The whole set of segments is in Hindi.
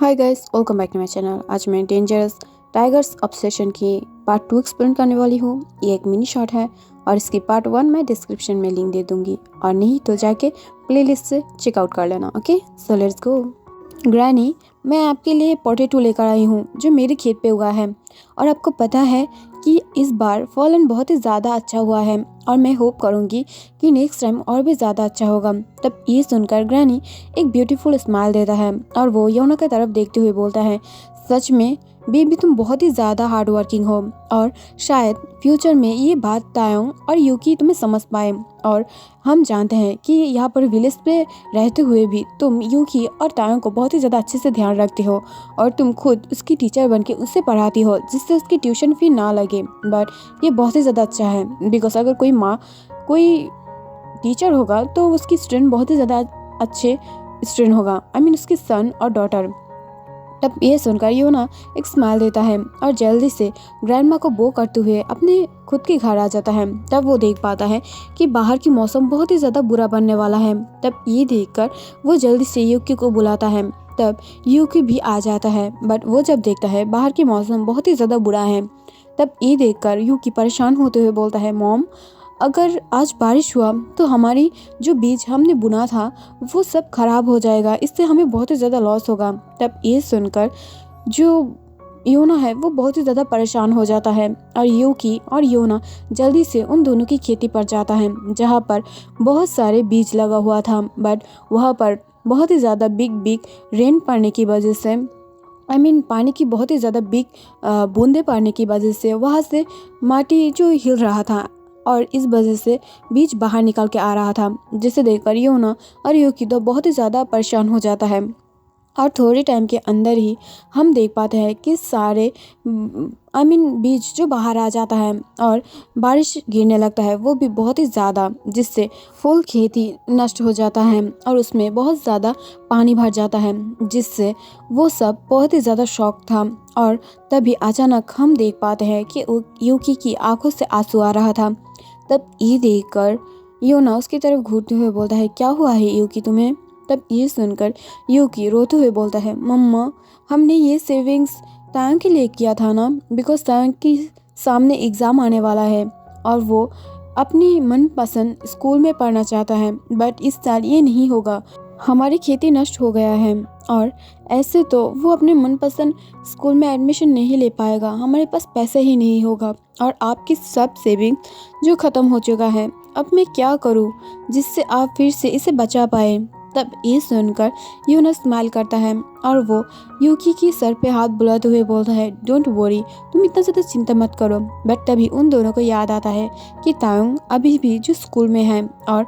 Hi guys, welcome back to my channel. आज मैं डेंजरस टाइगर्स ऑब्सेशन की पार्ट 2 एक्सप्लेन करने वाली हूँ। ये एक मिनी शॉर्ट है और इसकी पार्ट 1 मैं डिस्क्रिप्शन में लिंक दे दूंगी, और नहीं तो जाके प्लेलिस्ट से चेकआउट कर लेना। Okay, so let's go. Granny, मैं आपके लिए पोटैटो लेकर आई हूँ जो मेरे खेत पे उगा है, और आपको पता है कि इस बार फॉलन बहुत ही ज़्यादा अच्छा हुआ है, और मैं होप करूँगी कि नेक्स्ट टाइम और भी ज़्यादा अच्छा होगा। तब ये सुनकर ग्रैनी एक ब्यूटीफुल स्माइल देता है और वो योना की तरफ देखते हुए बोलता है, सच में बेबी तुम बहुत ही ज़्यादा हार्ड वर्किंग हो, और शायद फ्यूचर में ये बात तायोंग और यूकी तुम्हें समझ पाए। और हम जानते हैं कि यहाँ पर विलेज पे रहते हुए भी तुम यूकी और तायोंग को बहुत ही ज़्यादा अच्छे से ध्यान रखते हो, और तुम खुद उसकी टीचर बन के उससे पढ़ाती हो जिससे उसकी ट्यूशन फी ना लगे। बट ये बहुत ही ज़्यादा अच्छा है, बिकॉज अगर कोई टीचर होगा तो उसकी स्टूडेंट बहुत ही ज़्यादा अच्छे स्टूडेंट होगा, उसके सन और डॉटर। तब ये सुनकर योना एक स्माइल देता है और जल्दी से ग्रैंडमा को बो करते हुए अपने खुद के घर आ जाता है। तब वो देख पाता है कि बाहर की मौसम बहुत ही ज़्यादा बुरा बनने वाला है। तब ये देखकर वो जल्दी से यूकी को बुलाता है। तब यूकी भी आ जाता है, बट वो जब देखता है बाहर की मौसम बहुत ही ज़्यादा बुरा है, तब ये देखकर यूकी परेशान होते हुए बोलता है, मॉम अगर आज बारिश हुआ तो हमारी जो बीज हमने बुना था वो सब खराब हो जाएगा, इससे हमें बहुत ही ज़्यादा लॉस होगा। तब ये सुनकर जो योना है वो बहुत ही ज़्यादा परेशान हो जाता है, और यूकी और योना जल्दी से उन दोनों की खेती पर जाता है जहाँ पर बहुत सारे बीज लगा हुआ था। बट वहाँ पर बहुत ही ज़्यादा बिग रेन पड़ने की वजह से पानी की बहुत ही ज़्यादा बिग बूंदे पड़ने की वजह से वहाँ से माटी जो हिल रहा था, और इस वजह से बीज बाहर निकल के आ रहा था, जिसे देखकर योना और यूकी तो बहुत ही ज़्यादा परेशान हो जाता है। और थोड़े टाइम के अंदर ही हम देख पाते हैं कि सारे बीज जो बाहर आ जाता है और बारिश गिरने लगता है, वो भी बहुत ही ज़्यादा, जिससे फुल खेती नष्ट हो जाता है और उसमें बहुत ज़्यादा पानी भर जाता है, जिससे वो सब बहुत ही ज़्यादा शॉक था। और तभी अचानक हम देख पाते हैं कि यूकी की आंखों से आंसू आ रहा था। तब ये देखकर योना उसकी तरफ घूरते हुए बोलता है, क्या हुआ है यूकी तुम्हें? तब ये सुनकर यूकी रोते हुए बोलता है, मम्मा हमने ये सेविंग्स तायंग के लिए किया था ना, बिकॉज तायंग की सामने एग्ज़ाम आने वाला है और वो अपनी मनपसंद स्कूल में पढ़ना चाहता है, बट इस साल ये नहीं होगा, हमारी खेती नष्ट हो गया है, और ऐसे तो वो अपने मनपसंद स्कूल में एडमिशन नहीं ले पाएगा, हमारे पास पैसे ही नहीं होगा, और आपकी सब सेविंग जो ख़त्म हो चुका है, अब मैं क्या करूँ जिससे आप फिर से इसे बचा पाए। तब ये सुनकर यूना स्माइल करता है और वो यूकी की सर पे हाथ बुलाते हुए बोलता है, डोंट वरी, तुम इतना ज़्यादा चिंता मत करो। बट तभी उन दोनों को याद आता है कि तायंग अभी भी जो स्कूल में है, और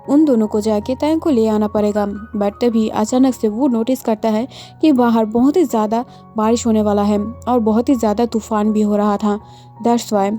उन दोनों को जाके तायंग को ले आना पड़ेगा। बट तभी अचानक से वो नोटिस करता है कि बाहर बहुत ही ज़्यादा बारिश होने वाला है और बहुत ही ज़्यादा तूफान भी हो रहा था। दैट्स वाई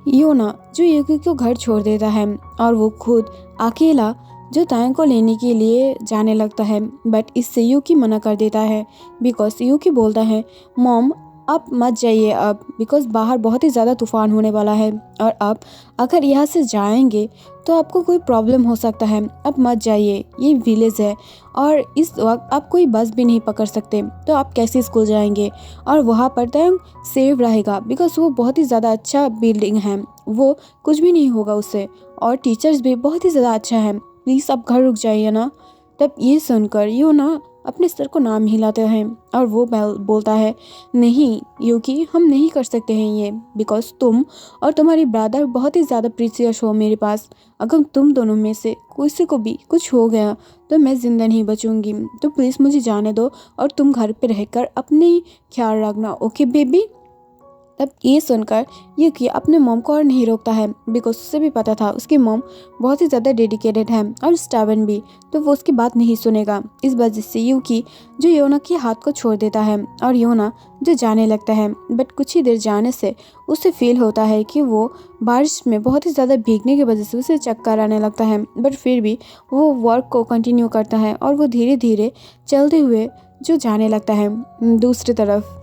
योना जो यूकी को घर छोड़ देता है और वो खुद अकेला जो तायंग को लेने के लिए जाने लगता है। बट इससे यूकी मना कर देता है, बिकॉज यूकी बोलता है, मॉम आप मत जाइए अब, बिकॉज बाहर बहुत ही ज़्यादा तूफान होने वाला है, और अब अगर यहाँ से जाएंगे तो आपको कोई प्रॉब्लम हो सकता है, अब मत जाइए, ये विलेज है और इस वक्त आप कोई बस भी नहीं पकड़ सकते, तो आप कैसे स्कूल जाएंगे, और वहाँ पर तायंग सेफ रहेगा बिकॉज वो बहुत ही ज़्यादा अच्छा बिल्डिंग है, वो कुछ भी नहीं होगा उससे, और टीचर्स भी बहुत ही ज़्यादा अच्छा है, प्लीज़ आप घर रुक जाइए ना। तब ये सुनकर योना अपने सर को नाम हिलाते हैं और वो बोलता है, नहीं यूकी हम नहीं कर सकते हैं ये, बिकॉज तुम और तुम्हारी ब्रदर बहुत ही ज़्यादा प्रीसियस हो मेरे पास, अगर तुम दोनों में से किसी को भी कुछ हो गया तो मैं ज़िंदा नहीं बचूंगी, तो प्लीज़ मुझे जाने दो और तुम घर पे रहकर अपने ख्याल रखना, ओके बेबी। तब ये सुनकर यूकी अपने मॉम को और नहीं रोकता है, बिकॉज उसे भी पता था उसकी मॉम बहुत ही ज़्यादा डेडिकेटेड है और स्टबर्न भी, तो वो उसकी बात नहीं सुनेगा। इस वजह से यूकी जो योना के हाथ को छोड़ देता है और योना जो जाने लगता है। बट कुछ ही देर जाने से उसे फील होता है कि वो बारिश में बहुत ही ज़्यादा भीगने की वजह से उसे चक्कर आने लगता है, बट फिर भी वो वर्क को कंटिन्यू करता है और वो धीरे धीरे चलते हुए जो जाने लगता है दूसरी तरफ।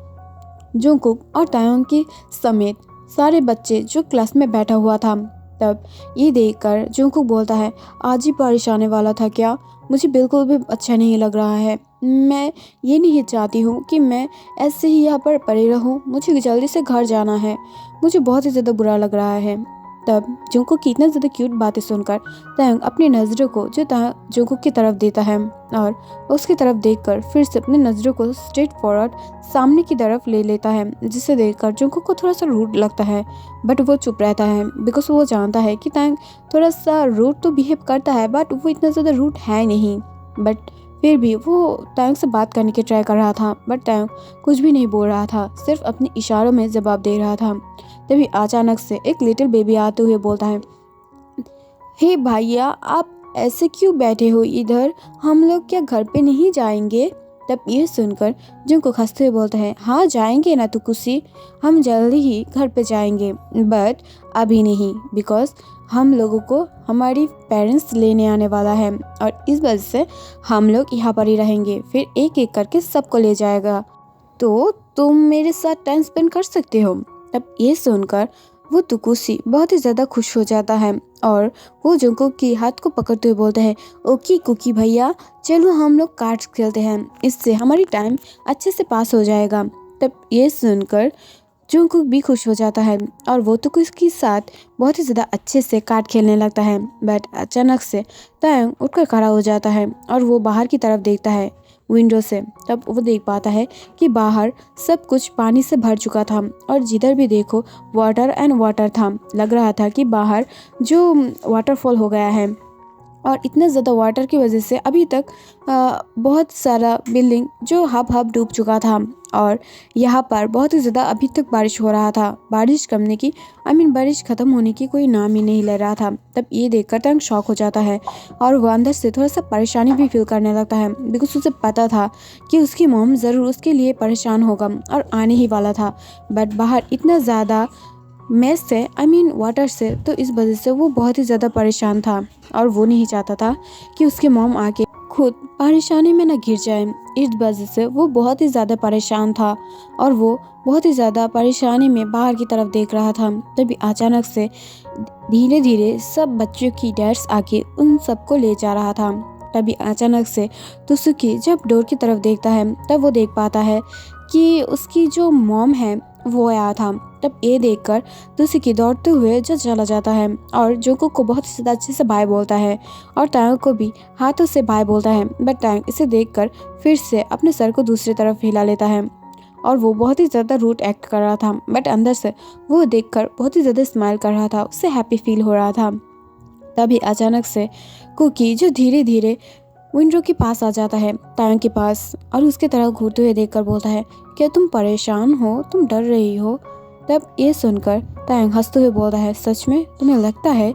जुंगकुक और तायोंग की समेत सारे बच्चे जो क्लास में बैठा हुआ था। तब ये देखकर जुंगकुक बोलता है, आज ही बारिश आने वाला था क्या? मुझे बिल्कुल भी अच्छा नहीं लग रहा है, मैं ये नहीं चाहती हूँ कि मैं ऐसे ही यहाँ पर पड़े रहूँ, मुझे जल्दी से घर जाना है, मुझे बहुत ही ज़्यादा बुरा लग रहा है। तब जुंकुक की इतना ज़्यादा क्यूट बातें सुनकर तायंग अपनी नज़रों को जुंकुक की तरफ देता है और उसकी तरफ देखकर फिर से अपनी नज़रों को स्ट्रेट फॉरवर्ड सामने की तरफ ले लेता है, जिसे देखकर जुंकुक को थोड़ा सा रूड लगता है। बट वो चुप रहता है बिकॉज वो जानता है कि तायंग थोड़ा सा रूड तो बिहेव करता है बट वो इतना ज़्यादा रूड है नहीं। बट फिर भी वो तायंग से बात करने की ट्राई कर रहा था, बट तायंग कुछ भी नहीं बोल रहा था, सिर्फ अपने इशारों में जवाब दे रहा था। तभी अचानक से एक लिटिल बेबी आते हुए बोलता है, हे भैया, आप ऐसे क्यों बैठे हो इधर, हम लोग क्या घर पे नहीं जाएंगे? तब ये सुनकर जुंकुक हंसते हुए बोलता है, हाँ जाएंगे ना तो कुसी, हम जल्दी ही घर पे जाएंगे, बट अभी नहीं, बिकॉज हम लोगों को हमारी पेरेंट्स लेने आने वाला है और इस वजह से हम लोग यहाँ पर ही रहेंगे, फिर एक एक करके सबको ले जाएगा, तो तुम मेरे साथ टाइम स्पेंड कर सकते हो। तब ये सुनकर वो तुकुसी बहुत ही ज़्यादा खुश हो जाता है और वो जुंकुक की हाथ को पकड़ते हुए बोलता है, ओके कुकी भैया, चलो हम लोग कार्ड्स खेलते हैं, इससे हमारी टाइम अच्छे से पास हो जाएगा। तब ये सुनकर जुंकुक भी खुश हो जाता है और वो तुकुसी के साथ बहुत ही ज़्यादा अच्छे से कार्ड खेलने लगता है। बट अचानक से तायंग उठकर खड़ा हो जाता है और वो बाहर की तरफ देखता है विंडो से। तब वो देख पाता है कि बाहर सब कुछ पानी से भर चुका था और जिधर भी देखो वाटर एंड वाटर था। लग रहा था कि बाहर जो वाटरफॉल हो गया है और इतना ज़्यादा वाटर की वजह से अभी तक बहुत सारा बिल्डिंग जो हाफ डूब चुका था और यहाँ पर बहुत ही ज़्यादा अभी तक बारिश हो रहा था। बारिश कमने की बारिश ख़त्म होने की कोई नाम ही नहीं ले रहा था। तब ये देखकर तंग शॉक हो जाता है और वो अंदर से थोड़ा सा परेशानी भी फील करने लगता है, बिकॉज उसे पता था कि उसकी मॉम ज़रूर उसके लिए परेशान होगा और आने ही वाला था। बट बाहर इतना ज़्यादा मेस से वाटर से, तो इस वजह से वो बहुत ही ज़्यादा परेशान था और वो नहीं चाहता था कि उसके मॉम आके खुद परेशानी में न घिर जाए। इस वजह से वो बहुत ही ज़्यादा परेशान था और वो बहुत ही ज़्यादा परेशानी में बाहर की तरफ देख रहा था। तभी अचानक से धीरे धीरे सब बच्चों की डैड्स आके उन सबको ले जा रहा था। तभी अचानक से तुसुकी जब डोर की तरफ देखता है तब वो देख पाता है कि उसकी जो मॉम है वो आया था। तब ये देखकर तुसुकी दौड़ते हुए जो चला जाता है और जुंकुक को बहुत ही ज़्यादा अच्छे से बाय बोलता है और तायंग को भी हाथों से बाय बोलता है। बट तायंग इसे देखकर फिर से अपने सर को दूसरी तरफ हिला लेता है और वो बहुत ही ज़्यादा रूड एक्ट कर रहा था, बट अंदर से वो देखकर बहुत ही ज़्यादा स्माइल कर रहा था, उससे हैप्पी फील हो रहा था। तभी अचानक से कुकी जो धीरे धीरे विंडो के पास आ जाता है तायंग के पास और उसके तरफ घूरते हुए देखकर बोलता है, क्या तुम परेशान हो, तुम डर रही हो? तब ये सुनकर तायंग हंसते हुए बोलता है, सच में तुम्हें लगता है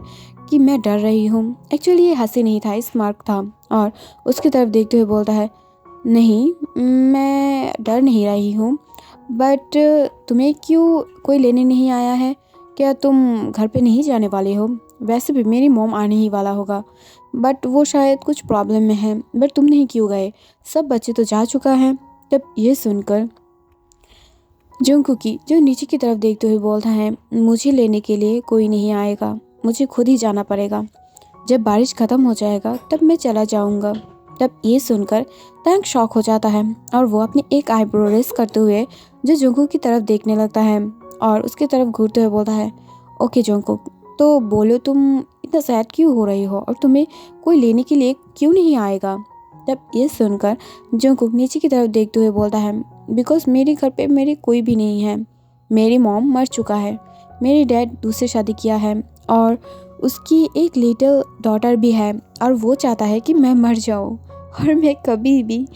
कि मैं डर रही हूँ? एक्चुअली ये हंसी नहीं था, स्मार्ट था। और उसकी तरफ देखते हुए बोलता है, नहीं मैं डर नहीं रही हूँ, बट तुम्हें क्यों कोई लेने नहीं आया है? क्या तुम घर पे नहीं जाने वाले हो? वैसे भी मेरी मॉम आने ही वाला होगा, बट वो शायद कुछ प्रॉब्लम में है, बट तुम नहीं क्यों गए? सब बच्चे तो जा चुका है। तब ये सुनकर जुंकुकी जो नीचे की तरफ देखते हुए बोलता है, मुझे लेने के लिए कोई नहीं आएगा, मुझे खुद ही जाना पड़ेगा। जब बारिश ख़त्म हो जाएगा तब मैं चला जाऊंगा। तब ये सुनकर तायंग शॉक हो जाता है और वो अपनी एक आईब्रो रेस करते हुए जो जुंकुक की तरफ देखने लगता है और उसकी तरफ घूरते हुए बोलता है, ओके जुंकुक, तो बोलो तुम इतना सैड क्यों हो रही हो और तुम्हें कोई लेने के लिए क्यों नहीं आएगा? तब ये सुनकर जुंकुक नीचे की तरफ देखते हुए बोलता है, बिकॉज मेरे घर पे मेरे कोई भी नहीं है, मेरी मॉम मर चुका है, मेरे डैड दूसरी शादी किया है और उसकी एक लिटिल डॉटर भी है और वो चाहता है कि मैं मर जाऊँ और मैं कभी भी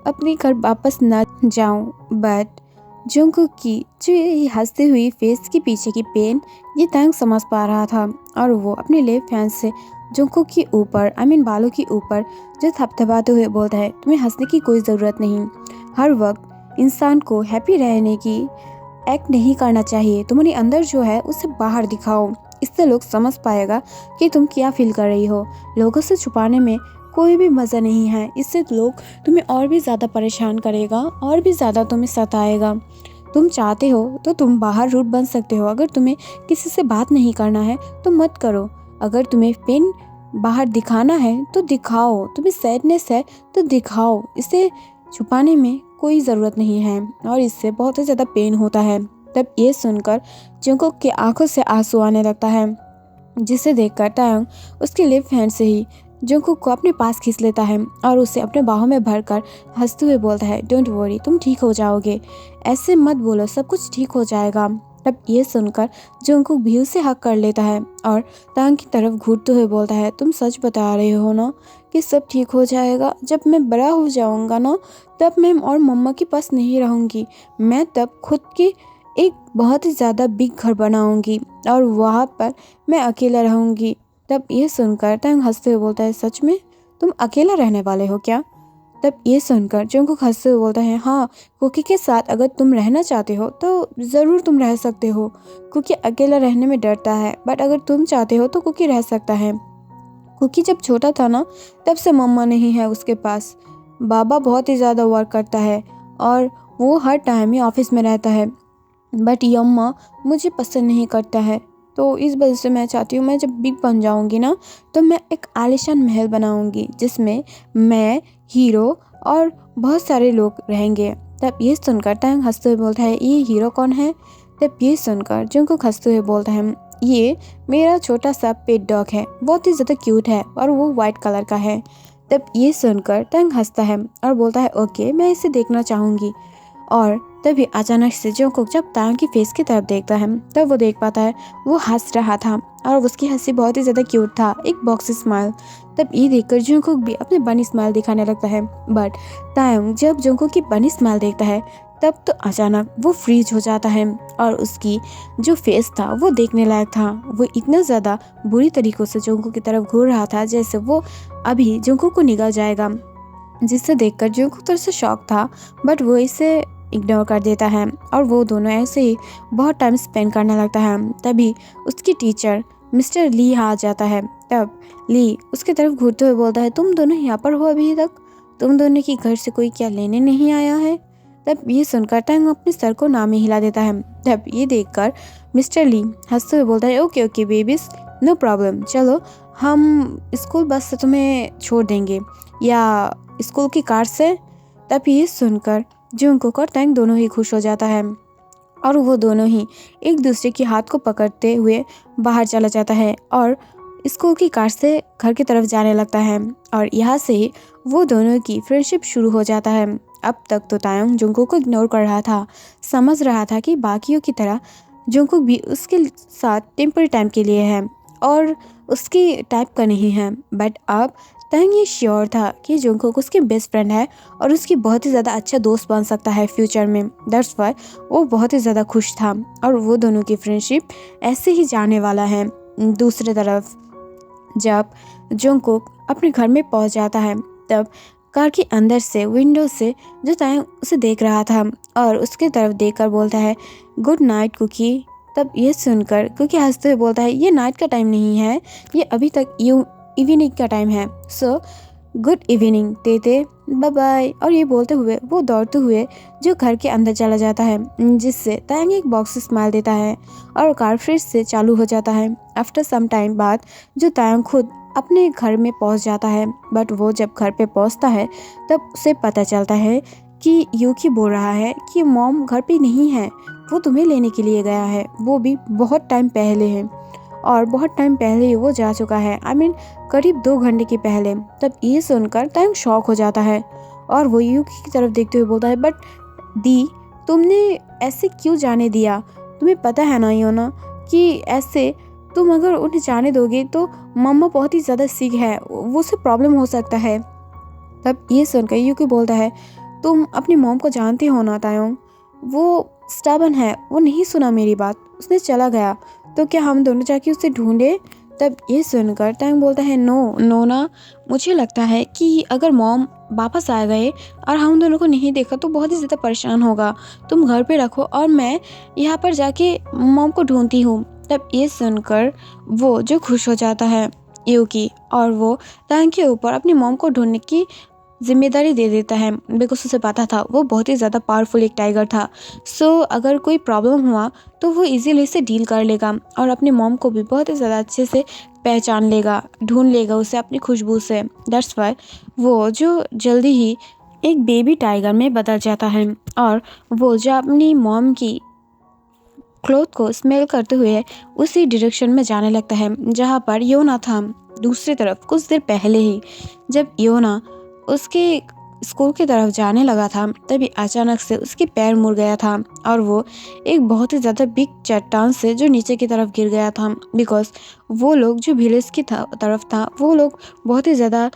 अपने घर वापस ना जाऊँ। बट जुंकुक की जो ये हंसती हुई फेस के पीछे की पेन ये तायंग समझ पा रहा था और वो अपने लेफ्ट हैंड से जुंकुक के ऊपर बालों के ऊपर जो थपथपाते हुए बोलता है, तुम्हें हंसने की कोई ज़रूरत नहीं, हर वक्त इंसान को हैप्पी रहने की एक्ट नहीं करना चाहिए, तुम्हारे अंदर जो है उसे बाहर दिखाओ, इससे लोग समझ पाएगा कि तुम क्या फील कर रही हो। लोगों से छुपाने में कोई भी मज़ा नहीं है, इससे लोग तुम्हें और भी ज़्यादा परेशान करेगा और भी ज़्यादा तुम्हें सताएगा। तुम चाहते हो तो तुम बाहर रूड बन सकते हो, अगर तुम्हें किसी से बात नहीं करना है तो मत करो, अगर तुम्हें पेन बाहर दिखाना है तो दिखाओ, तुम्हें सैडनेस है तो दिखाओ, इससे छुपाने में कोई ज़रूरत नहीं है और इससे बहुत ही ज़्यादा पेन होता है। तब ये सुनकर जंगकुक की आंखों से आंसू आने लगता है, जिसे देखकर तायंग उसके लेफ्ट हैंड से ही जंगकुक को अपने पास खींच लेता है और उसे अपने बाहों में भरकर हंसते हुए बोलता है, डोंट वरी, तुम ठीक हो जाओगे, ऐसे मत बोलो, सब कुछ ठीक हो जाएगा। तब ये सुनकर जंगकुक भी उसे हक कर लेता है और तायंग की तरफ घूरते हुए बोलता है, तुम सच बता रहे हो ना कि सब ठीक हो जाएगा? जब मैं बड़ा हो जाऊंगा ना, तब मैं और मम्मा के पास नहीं रहूंगी, मैं तब खुद की एक बहुत ही ज़्यादा बिग घर बनाऊंगी और वहाँ पर मैं अकेला रहूंगी। तब ये सुनकर तायंग हंसते हुए बोलता है, सच में तुम अकेला रहने वाले हो क्या? तब ये सुनकर जंगकुक हंसते हुए बोलता है, हाँ, कुकी के साथ अगर तुम रहना चाहते हो तो ज़रूर तुम रह सकते हो। कुकी अकेला रहने में डरता है, बट अगर तुम चाहते हो तो कुकी रह सकता है। कुकी जब छोटा था ना, तब से मम्मा नहीं है उसके पास। बाबा बहुत ही ज़्यादा वर्क करता है और वो हर टाइम ही ऑफिस में रहता है, बट यम्मा मुझे पसंद नहीं करता है। तो इस वजह से मैं चाहती हूँ, मैं जब बिग बन जाऊँगी ना, तो मैं एक आलीशान महल बनाऊँगी जिसमें मैं, हीरो और बहुत सारे लोग रहेंगे। तब ये सुनकर तायंग हंसते हुए बोलता है, ये हीरो कौन है? तब ये सुनकर जंगकुक हंसते हुए बोलता है, ये मेरा छोटा सा पेट डॉग है, बहुत ही ज़्यादा क्यूट है और वो वाइट कलर का है। तब ये सुनकर तायंग हंसता है और बोलता है, ओके, मैं इसे देखना चाहूँगी। और तभी अचानक से जंगकुक जब तायंग की फेस की तरफ देखता है, तब वो देख पाता है वो हंस रहा था और उसकी हंसी बहुत ही ज़्यादा क्यूट था, एक बॉक्सी स्माइल। तब ये देखकर जंगकुक भी अपने बनी स्माइल दिखाने लगता है, बट तायंग जब जंगकुक की बनी स्माइल देखता है, तब तो अचानक वो फ्रीज हो जाता है और उसकी जो फेस था वो देखने लायक था। वो इतना ज़्यादा बुरी तरीकों से जंगकुक की तरफ घूर रहा था जैसे वो अभी जंगकुक को निगल जाएगा, जिसे देखकर जंगकुक थोड़ा सा शॉक था, बट वो इसे इग्नोर कर देता है और वो दोनों ऐसे ही बहुत टाइम स्पेंड करने लगता है। तभी उसकी टीचर मिस्टर ली आ जाता है। तब ली उसकी तरफ घूरते हुए बोलता है, तुम दोनों यहाँ पर हो अभी तक? तुम दोनों की घर से कोई क्या लेने नहीं आया है? तब ये सुनकर तायंग अपने सर को ना में हिला देता है। तब ये देखकर मिस्टर ली हंसते हुए बोलता है, okay okay babies, no problem, चलो हम स्कूल बस से तुम्हें छोड़ देंगे या स्कूल की कार से। तब ये सुनकर जंगकुक और तायंग दोनों ही खुश हो जाता है और वो दोनों ही एक दूसरे के हाथ को पकड़ते हुए बाहर चला जाता है और स्कूल की कार से घर की तरफ जाने लगता है। और यहाँ से ही वो दोनों की फ्रेंडशिप शुरू हो जाता है। अब तक तो तायंग जंगकुक को इग्नोर कर रहा था, समझ रहा था कि बाकियों की तरह जंगकुक भी उसके साथ टेम्पररी टाइम के लिए है और उसकी टाइप का नहीं है, बट अब तायंग ये श्योर था कि जंगकुक उसकी बेस्ट फ्रेंड है और उसकी बहुत ही ज़्यादा अच्छा दोस्त बन सकता है फ्यूचर में। दैट्स वाई वो बहुत ही ज़्यादा खुश था और वो दोनों की फ्रेंडशिप ऐसे ही जाने वाला है। दूसरी तरफ जब जंगकुक अपने घर में पहुंच जाता है, तब कार के अंदर से विंडो से जो तायंग उसे देख रहा था और उसके तरफ देखकर बोलता है, गुड नाइट कुकी। तब ये सुनकर कुकी हंसते हुए बोलता है, ये नाइट का टाइम नहीं है, ये अभी तक इवनिंग का टाइम है, सो गुड इवनिंग तेते, बाय बाय। और ये बोलते हुए वो दौड़ते हुए जो घर के अंदर चला जाता है, जिससे तायंग एक बॉक्स स्माइल देता है और कार फिर से चालू हो जाता है। आफ्टर सम टाइम बाद जो तायंग खुद अपने घर में पहुंच जाता है, बट वो जब घर पे पहुंचता है तब उसे पता चलता है कि यूकी बोल रहा है कि मॉम घर पे नहीं है, वो तुम्हें लेने के लिए गया है, वो भी बहुत टाइम पहले है और बहुत टाइम पहले ही वो जा चुका है, करीब 2 घंटे के पहले। तब ये सुनकर तायंग शॉक हो जाता है और वो यूकी की तरफ देखते हुए बोलता है, बट दी, तुमने ऐसे क्यों जाने दिया? तुम्हें पता है ना योना कि ऐसे तुम अगर उन्हें जाने दोगे तो मम्मा बहुत ही ज़्यादा सिक है, वो से प्रॉब्लम हो सकता है। तब ये सुनकर यूकी बोलता है, तुम अपनी मॉम को जानते हो ना तायंग, वो स्टबर्न है, वो नहीं सुना मेरी बात, उसने चला गया, तो क्या हम दोनों जाके उसे ढूंढे? तब ये सुनकर तायंग बोलता है, नो ना, मुझे लगता है कि अगर मॉम वापस आ गए और हम दोनों को नहीं देखा तो बहुत ही ज़्यादा परेशान होगा, तुम घर पे रखो और मैं यहाँ पर जाके मॉम को ढूंढती हूँ। तब ये सुनकर वो जो खुश हो जाता है यूकी और वो तायंग के ऊपर अपनी मॉम को ढूंढने की जिम्मेदारी दे देता है, बिकॉज उसे पता था वो बहुत ही ज़्यादा पावरफुल एक टाइगर था। सो अगर कोई प्रॉब्लम हुआ तो वो इजीली से डील कर लेगा और अपनी मॉम को भी बहुत ही ज़्यादा अच्छे से पहचान लेगा, ढूंढ लेगा उसे अपनी खुशबू से। दैट्स वाई वो जो जल्दी ही एक बेबी टाइगर में बदल जाता है और वो जो अपनी मॉम की क्लोथ को स्मेल करते हुए उसी डायरेक्शन में जाने लगता है जहाँ पर योना था। दूसरी तरफ कुछ देर पहले ही जब योना उसके स्कूल की तरफ जाने लगा था तभी अचानक से उसके पैर मुड़ गया था और वो एक बहुत ही ज़्यादा बिग चट्टान से जो नीचे की तरफ गिर गया था। बिकॉज वो लोग जो विलेज की तरफ था वो लोग बहुत ही ज़्यादा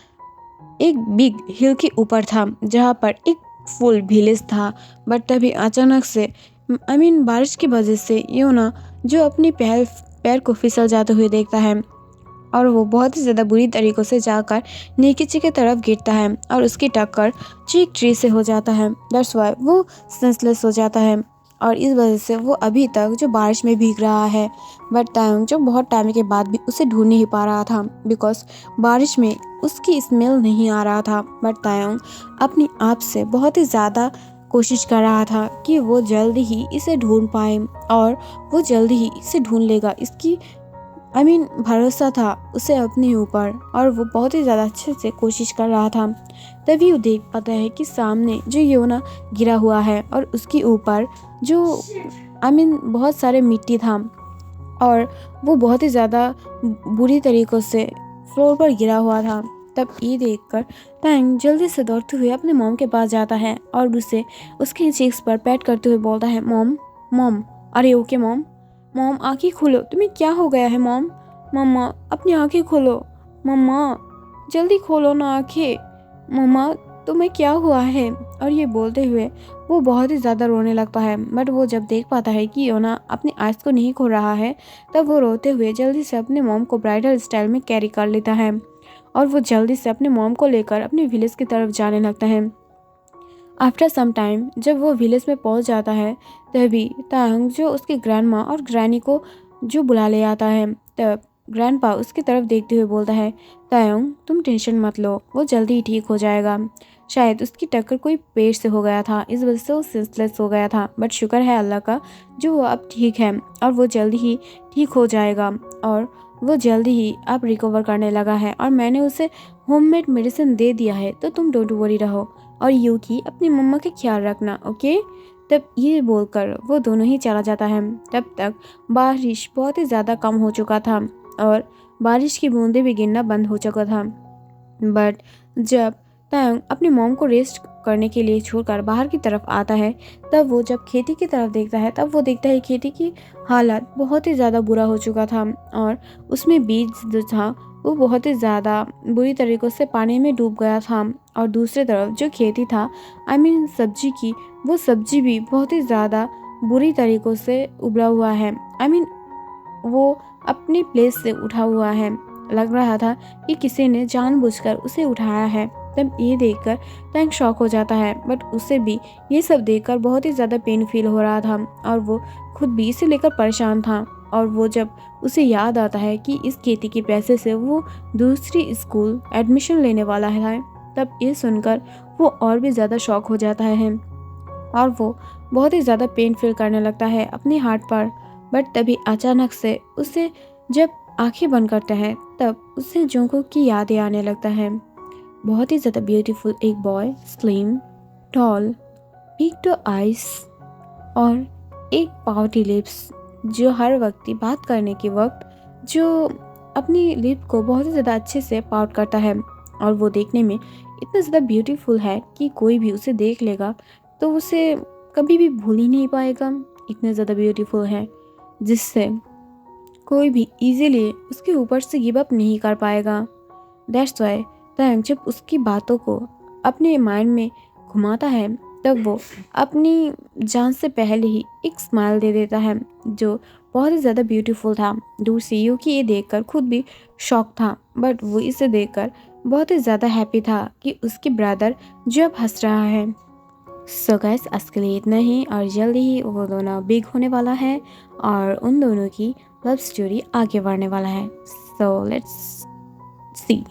एक बिग हिल के ऊपर था जहाँ पर एक फुल विलेज था। बट तभी अचानक से बारिश की वजह से योना जो अपनी पैर पैर को फिसल जाते हुए देखता है और वो बहुत ही ज़्यादा बुरी तरीक़ों से जाकर नीचे की तरफ गिरता है और उसकी टक्कर चीक ट्री से हो जाता है। दैट्स वाई वो सेंसलेस हो जाता है और इस वजह से वो अभी तक जो बारिश में भीग रहा है। बट तायोंग जो बहुत टाइम के बाद भी उसे ढूंढ नहीं पा रहा था बिकॉज बारिश में उसकी स्मेल नहीं आ रहा था। बट तायोंग अपनी आप से बहुत ही ज़्यादा कोशिश कर रहा था कि वो जल्द ही इसे ढूंढ पाए और वो जल्द ही इसे ढूंढ लेगा। इसकी भरोसा था उसे अपने ऊपर और वो बहुत ही ज़्यादा अच्छे से कोशिश कर रहा था। तभी वो देख पाता है कि सामने जो योना गिरा हुआ है और उसके ऊपर जो बहुत सारे मिट्टी था और वो बहुत ही ज़्यादा बुरी तरीक़ों से फ्लोर पर गिरा हुआ था। तब ये देखकर टैंग जल्दी से दौड़ते हुए अपने मॉम के पास जाता है और उसे उसके चीक्स पर पैट करते हुए बोलता है, मॉम मॉम अरे ओके मॉम, मॉम आंखें खोलो, तुम्हें क्या हो गया है मॉम, मम्मा अपनी आंखें खोलो, मम्मा जल्दी खोलो ना आंखें, मम्मा तुम्हें क्या हुआ है। और ये बोलते हुए वो बहुत ही ज़्यादा रोने लगता है। बट वो जब देख पाता है कि योना अपनी आइज़ को नहीं खोल रहा है तब वो रोते हुए जल्दी से अपने मॉम को ब्राइडल स्टाइल में कैरी कर लेता है और वो जल्दी से अपने मॉम को लेकर अपने विलेज की तरफ जाने लगता है। आफ्टर सम टाइम जब वो विलेज में पहुंच जाता है तभी तायंग जो उसके ग्रैंडमा और ग्रैनी को जो बुला ले आता है। तब ग्रैंडपा उसकी तरफ देखते हुए बोलता है, तायंग तुम टेंशन मत लो, वो जल्दी ही ठीक हो जाएगा। शायद उसकी टक्कर कोई पेड़ से हो गया था, इस वजह से वो सेंसलेस हो गया था। बट शुक्र है अल्लाह का जो वो अब ठीक है और वो जल्दी ही ठीक हो जाएगा और वो जल्दी ही अब रिकवर करने लगा है और मैंने उसे होममेड मेडिसिन दे दिया है, तो तुम डोंट वरी रहो और यूकी अपनी मम्मा का ख्याल रखना, ओके। तब ये बोलकर वो दोनों ही चला जाता है। तब तक बारिश बहुत ही ज़्यादा कम हो चुका था और बारिश की बूंदें भी गिरना बंद हो चुका था। बट जब तायंग अपनी मॉम को रेस्ट करने के लिए छोड़कर बाहर की तरफ आता है तब वो जब खेती की तरफ देखता है तब वो देखता है खेती की हालत बहुत ही ज़्यादा बुरा हो चुका था और उसमें बीज जो था वो बहुत ही ज़्यादा बुरी तरीक़ों से पानी में डूब गया था। और दूसरी तरफ जो खेती था सब्जी की, वो सब्जी भी बहुत ही ज़्यादा बुरी तरीक़ों से उबला हुआ है। वो अपनी प्लेस से उठा हुआ है, लग रहा था कि किसी ने जानबूझकर उसे उठाया है। तब ये देखकर टैंक शॉक हो जाता है। बट उसे भी ये सब देखकर बहुत ही ज़्यादा पेन फील हो रहा था और वो खुद भी इसे लेकर परेशान था। और वो जब उसे याद आता है कि इस खेती के पैसे से वो दूसरी स्कूल एडमिशन लेने वाला है तब ये सुनकर वो और भी ज़्यादा शॉक हो जाता है और वो बहुत ही ज़्यादा पेन फील करने लगता है अपने हार्ट पर। बट तभी अचानक से उसे जब आंखें बंद करता है तब उसे जोंगकुक की यादें आने लगता है। बहुत ही ज़्यादा ब्यूटीफुल एक boy, slim, tall, big two eyes और एक पाउटी लिप्स जो हर वक्त बात करने के वक्त जो अपनी लिप को बहुत ही ज़्यादा अच्छे से पाउट करता है और वो देखने में इतना ज़्यादा ब्यूटीफुल है कि कोई भी उसे देख लेगा तो उसे कभी भी भूल ही नहीं पाएगा। इतने ज़्यादा ब्यूटीफुल है जिससे कोई भी इजीली उसके ऊपर से गिव अप नहीं कर पाएगा। दैट्स वाई तायंग जब उसकी बातों को अपने माइंड में घुमाता है तब वो अपनी जान से पहले ही एक स्माइल दे देता है जो बहुत ही ज़्यादा ब्यूटीफुल था। दूर से यूकी ये देखकर खुद भी शॉक था बट वो इसे देखकर बहुत ही ज़्यादा हैप्पी था कि उसके ब्रदर जो अब हंस रहा है। सो गाइस आज के लिए इतना ही और जल्दी ही वो दोनों बिग होने वाला है और उन दोनों की लव स्टोरी आगे बढ़ने वाला है। So let's see.